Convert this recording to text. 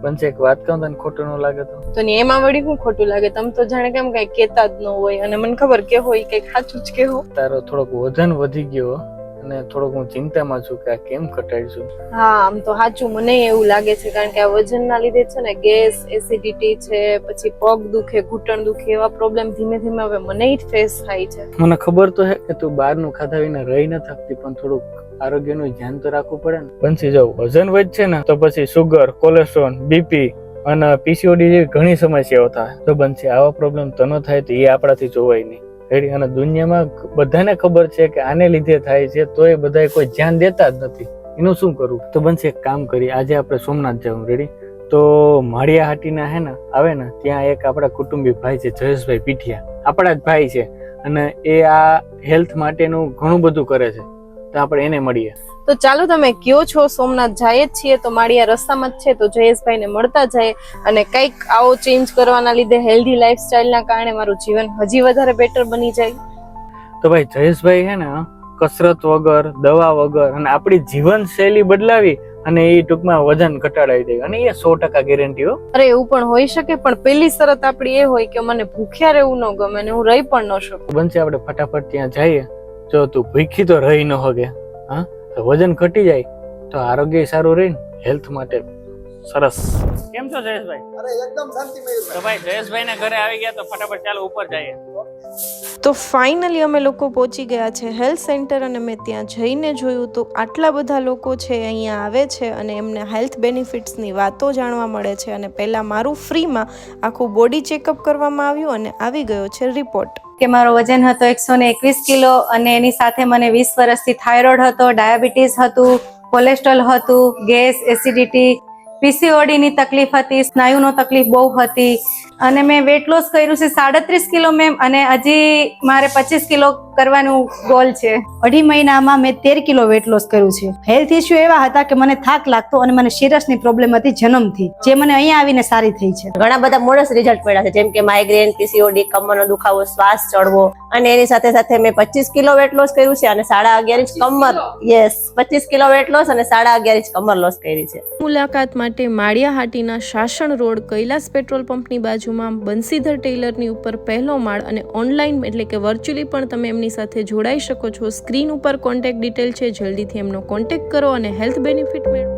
બંસ એક વાત કહું તને ખોટું ન લાગે તો ને એમાં વળી શું ખોટું લાગે? તમે તો જાણે કેમ કઈ કેતા જ ન હોય, અને મને ખબર કે હોય કઈ સાચું જ કે હો. તારો થોડોક વજન વધી ગયો અને થોડોક હું ચિંતામાં છું કે આ કેમ ઘટાડશું. હા, આમ તો સાચું મને એવું લાગે છે, કારણ કે આ વજનના લીધે છે ને ગેસ, એસિડિટી છે, પછી પગ દુખે, ઘૂંટણ દુખે, એવા પ્રોબ્લેમ ધીમે ધીમે હવે મને જ ફેસ થાય છે. મને ખબર તો હે કે તું બહારનું ખાધા વિના રહી ન શકતી, પણ થોડુંક આરોગ્યનું ધ્યાન તો રાખવું પડે ને. બંસી જો વજન વધશે ને તો પછી સુગર, કોલેસ્ટ્રોલ, બીપી અને પીસીઓડી જેવી ઘણી સમસ્યાઓ થાય. તો બંસી આવા પ્રોબ્લેમ તો ન થાય તો એ આપણાથી જોવાય નહીં. રેડી? અને દુનિયામાં બધાને ખબર છે કે આને લીધે થાય છે, તો એ બધા કોઈ ધ્યાન દેતા જ નથી. એનું શું કરવું? તો બંસી એક કામ કરી, આજે આપણે સોમનાથ જવું. રેડી? તો માળિયા હાટીના હે ને આવે ને ત્યાં એક આપણા કુટુંબી ભાઈ છે, જયેશભાઈ પીઠિયા, આપણા જ ભાઈ છે, અને એ આ હેલ્થ માટેનું ઘણું બધું કરે છે. તો આપણે એને મળીએ. તો ચાલો, તમે કયો છો સોમનાથ જાય જ છીએ, તો માળિયા રસ્તામાં જ છે, તો જયેશભાઈને મળતા જાય અને કંઈક આવો ચેન્જ કરવાના લીધે, હેલ્ધી લાઈફસ્ટાઈલના કારણે મારું જીવન હજી વધારે બેટર બની જાય. તો ભાઈ જયેશભાઈ હે ને કસરત વગર, દવા વગર અને આપણી જીવનશૈલી બદલાવી અને એ ટૂંકમાં વજન ઘટાડાવી દે, અને એ 100% ગેરંટી હો. અરે એવું પણ હોઈ શકે, પણ પેલી શરત આપણી એ હોય કે મને ભૂખ્યા રહેવું ન ગમે ને હું રહી પણ ન શકું. બનશે આપણે ફટાફટ ત્યાં જઈએ. જો તું ભૂખી તો રહી ન હોગે, હા, તો વજન ઘટી જાય તો આરોગ્ય સારું રહે ને, હેલ્થ માટે સરસ. કેમ છો જયેશભાઈ? અરે એકદમ શાંતિ મયુર. તો ભાઈ જયેશભાઈ ના ઘરે આવી ગયા, તો ફટાફટ ચાલો ઉપર જઈએ. તો ફાઇનલી અમે લોકો પહોંચી ગયા છે હેલ્થ સેન્ટર, અને મેં ત્યાં જઈને જોયું તો આટલા બધા લોકો છે અહીંયા આવે છે અને એમને હેલ્થ બેનિફિટ્સની વાતો જાણવા મળે છે. અને પહેલાં મારું ફ્રીમાં આખું બોડી ચેકઅપ કરવામાં આવ્યું અને આવી ગયો છે રિપોર્ટ કે મારો વજન હતો 121 કિલો, અને એની સાથે મને 20 વર્ષથી થાઇરોઇડ હતો, ડાયાબિટીસ હતું, કોલેસ્ટ્રોલ હતું, ગેસ, એસિડિટી, પીસીઓડી ની તકલીફ હતી, સ્નાયુનો તકલીફ બહુ હતી, અને મેં વેટ લોસ કર્યું છે 37 કિલો મેમ, અને હજી મારે 25 કિલો કરવાનું ગોલ છે. 2.5 મહિનામાં મેં 13 કિલો વેટ લોસ કર્યું છે. હેલ્થ ઇસ્યુ એવા હતા કે મને થાક લાગતો અને મને સિરસની પ્રોબ્લેમ હતી જન્મથી, જે મને અહીંયા આવીને સારી થઈ છે. ઘણા બધા મોડસ રિઝલ્ટ મળ્યા છે, જેમ કે માઇગ્રેન, પીસીઓડી, કમરનો દુખાવો, શ્વાસ ચડવો, અને એની સાથે સાથે મેં 25 કિલો વેટ લોસ કર્યું છે અને 11.5 ઇંચ કમર, યસ, 25 કિલો વેટ લોસ અને 11.5 ઇંચ કમર લોસ કરી છે. મુલાકાત માટે માળિયા હાટીના શાસન રોડ કૈલાસ પેટ્રોલ પંપની બાજુમાં બંસીધર ટેલરની ઉપર પહેલો માળ, અને ઓનલાઈન એટલે કે વર્ચ્યુઅલી પણ તમે એમની સાથે જોડાઈ શકો છો. સ્ક્રીન ઉપર કોન્ટેક્ટ ડિટેલ છે, જલ્દીથી એમનો કોન્ટેક્ટ કરો અને હેલ્થ બેનિફિટ મેળવો.